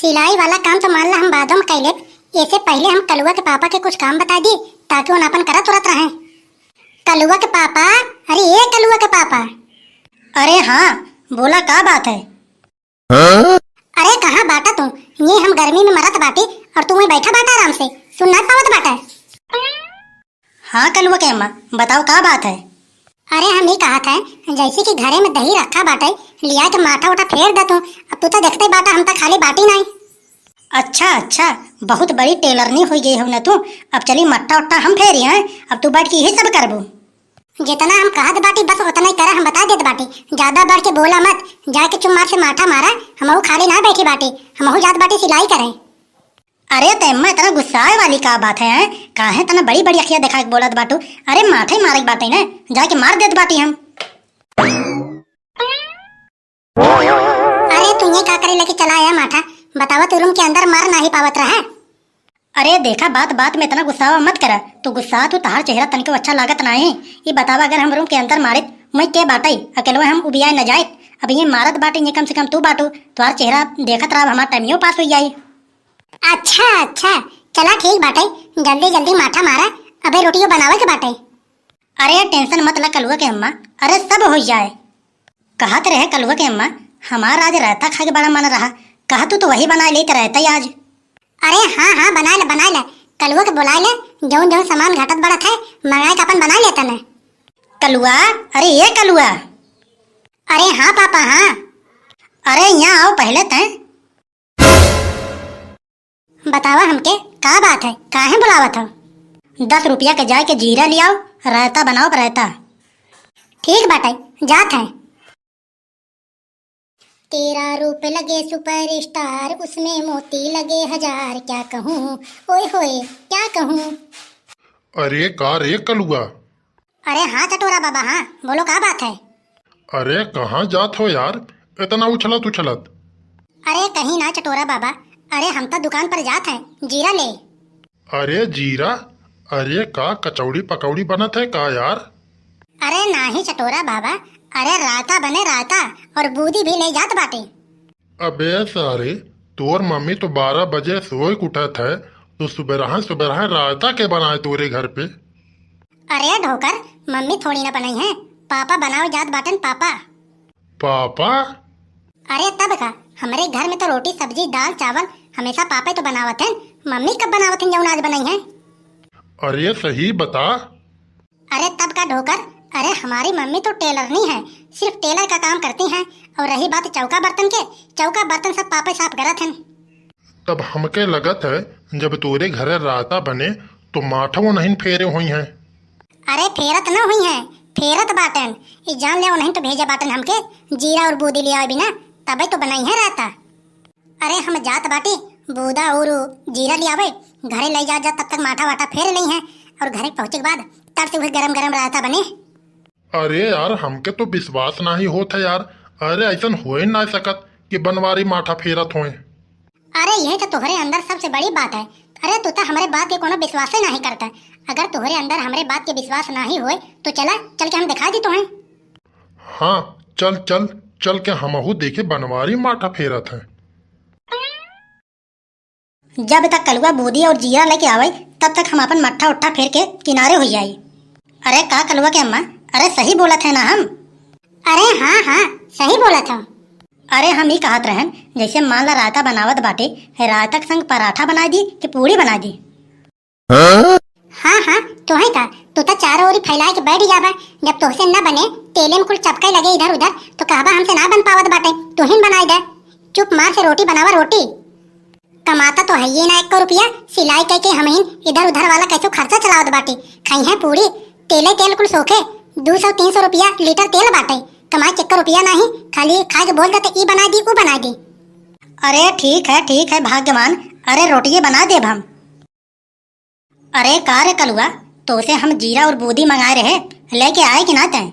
सिलाई वाला काम तो मान ला हम बादों में कैले। ऐसे पहले हम कलुआ के पापा के कुछ काम बता दी ताकि वो अपन करा तुरंत रहे। कलुआ के पापा, अरे ये कलुआ के पापा। अरे हाँ बोला, का बात है? अरे कहाँ बाटा तू? ये हम गर्मी में मरत बाटी और तू वहीं बैठा बाटा आराम से, सुन ना पावत बाटा। हाँ कलुआ के अम्मा, बताओ का बात है? अरे हम ये कहा था जैसे कि घरे में दही रखा बाटे, लिया के माथा उठा फेर दे तू। अब तू तो देखते बाटा, हम तो खाली बाटी नहीं। अच्छा अच्छा, बहुत बड़ी टेलरनी हो गई हो ना तू। अब चली मट्टा उट्टा हम फेरी हैं, अब तू बैठ के यही सब करबू। जितना हम कहत बाटी बस उतना ही करा, हम बता देत बाटी। ज्यादा बढ़ के बोला मत, जाके चुम्मार से माथा मारा। हमहू खाली ना बैठी बाटी, हमहू जात बाटी सिलाई करे। अरे तेम्मा इतना गुस्साए वाली का बात है? काहे तना बड़ी बड़ी अखियां दिखा के बोलत बाटू? अरे माथे मारे बाटे ना, जाके मार देत बाटी हम। अरे तू ये का करे लेके चला आया माथा? बतावा तू रूम के अंदर मार नहीं पावत रहा। अरे देखा, बात बात में इतना गुस्सा मत करा। तू गुस्सा तो तार चेहरा तनिको अच्छा लागत नहीं। ये बतावा, अगर हम रूम के अंदर मारे मैं के बाटाई अकेले हम उबिया न जाए। अब ये मारत बाटे, ये कम से कम तू बाटू, तुम्हारा चेहरा देखत रहा, हमारा टाइमियो पास हो जाए। अच्छा अच्छा, चला ठीक बाटे, जल्दी जल्दी माथा मारा। अबे रोटियों बनावे के बाटे। अरे टेंशन मत ला कलुआ के अम्मा, अरे सब हो जाए। कहत रहे कलुआ के अम्मा, हमारा आज रायता खा के बड़ा मन रहा। कहा तू तो वही बना लेते रहता ही आज। अरे हाँ हाँ, बना ले। कलुआ के बुला ले, जौन जौन सामान घटत बढ़त है मंगाए के अपन बना लेता न। कलुआ, अरे ये कलुआ। अरे हाँ पापा हाँ। अरे यहाँ आओ पहले तय। बतावा हमके का बात है, काहे बुलावत हो? 10 रुपया के जाए के जीरा ले आओ, रायता बनाओ रायता। ठीक बाटे, जात है। तेरा रूप लगे सुपरस्टार, उसमें मोती लगे 1000। क्या कहूँ ओए होए क्या कहूँ। अरे का रे कलुआ? अरे हाँ चटोरा बाबा हाँ, बोलो का बात है? अरे कहाँ जात हो यार, इतना उछलत उछलत? अरे कहीं ना चटोरा बाबा, अरे हम तो दुकान पर जात हैं, जीरा ले। अरे जीरा? अरे का कचौड़ी पकौड़ी बनत है का यार? अरे नाही चटोरा बाबा, अरे रायता बने रायता, और बूदी भी ले जात बाटे। अबे सारे, तोर मम्मी तो 12 बजे सोए उठत है, तो सुबह रायता के बनाए तोरे घर पे? अरे ढोकर, मम्मी थोड़ी ना बनाई है, पापा बनाओ जात बाटन पापा। पापा? अरे तब का, हमारे घर में तो रोटी सब्जी दाल चावल हमेशा पापा तो बनावत हैं, मम्मी कब बनावत हैं जौन आज बनाई है? अरे सही बता। अरे तब का ढोकर, अरे हमारी मम्मी तो टेलर नहीं है, सिर्फ टेलर का काम करती हैं। और रही बात चौका बर्तन के, चौका बर्तन सब पापा साफ करत हैं। तब हमके लगत है जब तोरे घरे रायता बने तो माठो नहीं फेरे हुई हैं। अरे फेरत न हुई है, फेरत बाटन। ये जान ले नहीं तो भेजा बाटन हमके, जीरा और बूदी लिया बिना तबे तो बनाई है रायता। अरे हम जात बाटी, बूदा और जीरा ले आवे, घरे ले जा तब तक माठा वाटा फेर नहीं है, और घरे पहुँचे के बाद तर से गरम गरम रायता बने। अरे यार हमके तो विश्वास नहीं होता यार। अरे ऐसा हो ही ना सकत कि बनवारी माठा फेरत होए। अरे यही तो तुम्हारे अंदर सबसे बड़ी बात है। अरे तू तो हमारे बात के कोनो विश्वास नहीं करता। अगर तुम्हारे अंदर हमारे बात के विश्वास नहीं होए तो चल के हम दिखा दी तुम्हें। हाँ चल चल चल के हमहू देखे बनवारी माठा फेरत है। जब तक कलुआ बूदी और जीरा लेके आवे तब तक हम अपन मट्ठा उट्ठा फेर के किनारे हो जाये। अरे का कलुआ के अम्मा, अरे सही बोला थे ना हम? अरे हाँ हाँ सही बोला था। अरे हम ही कहत रहन, जैसे मान ला रायता बनावत बाटे, रायता के संग पराठा बना दी कि पूरी बना दी? हाँ हाँ तो है था, तू तो चारों ओर फैला के बैठ जावा। जब तुझसे न बने, तेले में कुछ चपके लगे इधर उधर, तो कहबा हमसे ना बन पावत बाटे, तू ही बनाई दे। चुप मार से रोटी बनावा रोटी। कमाता तो है ये ना 1 रुपया, सिलाई करके हम ही इधर उधर वाला कैसे खर्चा चलावत बाटे। खाई है पूरी, तेले तेल कुल सोखे 200-300 रुपया लीटर तेल बाटे। कमाई 1 रुपया नहीं, खाली खा के बोल देते ई बना दी वो बना दी। अरे ठीक है भाग्यवान, अरे रोटिये बना देब हम। अरे का रे कलुआ, तो से हम जीरा और बूदी मंगाए रहे, लेके आए कि ना तय?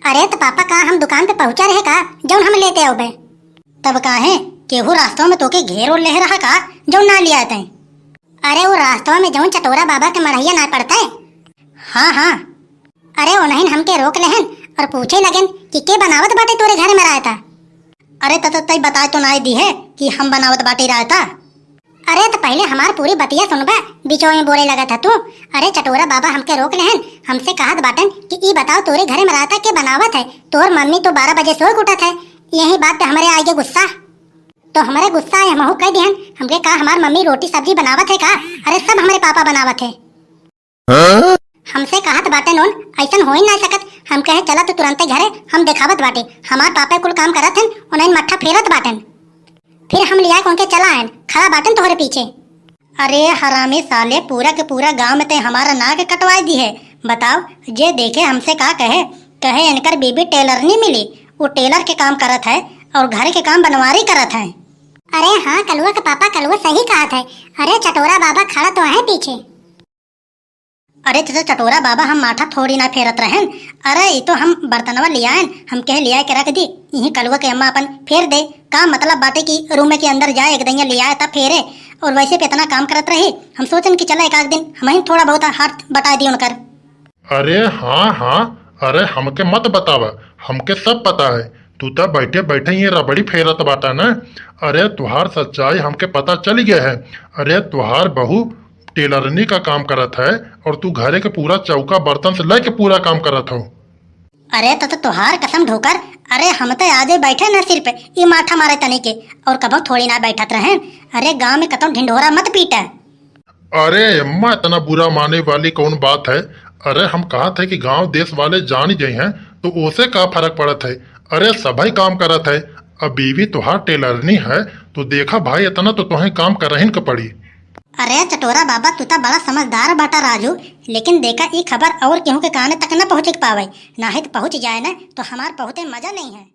अरे तो पापा का हम दुकान पे पहुंचा रहे का जौन हम लेते आओ बे? तब काहे केहू रास्तों में तोके घेर और ले रहा का जौन ना लिया तय? अरे वो रास्तों में जौन चटोरा बाबा के मरहिया ना पड़ता है। हाँ हाँ। अरे उन्हें हमके रोक लेहन और पूछे लगन कि के बनावत बाटे तोरे घर में रायता। अरे तई बताए तो नाई दी है कि हम बनावत बाटी रायता। अरे तो पहले हमार पूरी बतिया सुनबा, बीचों में बोले लगा था तू। अरे चटोरा बाबा हमके रोक लेहन, हमसे कहत बाटन कि ई बताओ तोरे घरे में रायता के बनावत है। तोर मम्मी तो 12 बजे सोए उठत है। यही बात पे हमारे आगे गुस्सा, तो हमारे गुस्सा है हमहू कह दिहन। हमके कहा हमार मम्मी रोटी सब्जी बनावत है का? अरे सब हमारे पापा बनावत है। हमसे कहत बाटन उन ऐसन हो ही ना सकत। हम कहे चला तो तुरंत घरे हम दिखावत बाटे हमार पापा कुल काम करत हन, उन्हें मट्ठा फेरत बाटन। फिर हम लिया कौन के चला आन, खड़ा बाटन तोहरे पीछे। अरे हरामी साले, पूरा के पूरा गांव में ते हमारा नाक कटवाई दी है। बताओ जे देखे हमसे का कहे इनकर बीबी टेलर नहीं मिली, वो टेलर के काम करत है और घर के काम बनवारी करत है। अरे हाँ, कलुआ का पापा कलुआ सही कहत है। अरे चटोरा बाबा खड़ा तो है पीछे। अरे चटोरा बाबा हम माथा थोड़ी ना फेरत रहन। अरे ये तो हम बर्तनवा लियान, हम कहे लिया के रख दी, यही कलुआ के अम्मा अपन फेर दे। का मतलब बाटे की रूम के अंदर जाए एक दैया लिया तब फेरे, और वैसे पे इतना काम करत रही। हम सोचन कि चला एक आध दिन हम थोड़ा बहुत हाथ बटा दी उनकर। अरे हाँ, अरे हमके मत बतावा, हमके सब पता है। तू तो बैठे बैठे ये रबड़ी फेरत बाटा ना। अरे तुहार सच्चाई हमके पता चल गया है। अरे तुहार बहू टेलरनी का काम करत है और तू घरे के पूरा चौका बर्तन से लेके पूरा काम करत हो। अरे तो तुहार कसम ढोकर, अरे हम तो आजे बैठे न सिर पे ये माथा मारे तने के, और कबो थोड़ी ना बैठत रहे। अरे गांव में कतौ ढिंढोरा मत पीटा। अरे अम्मा, इतना बुरा माने वाली कौन बात है? अरे हम कहा थे कि गांव देश वाले जान ही गए हैं, तो उसे का फर्क पड़त है? अरे सभी काम करत है। अब बीवी तुहार टेलरनी है तो देखा भाई, इतना तो तुम्हें काम करहिन के पड़ी। अरे चटोरा बाबा, तू तो बड़ा समझदार बाटा राजू, लेकिन देखा ये खबर और केहू के काने तक न पहुँच पावे, ना ही तो पहुँच जाए ना तो हमार पहुँचे मजा नहीं है।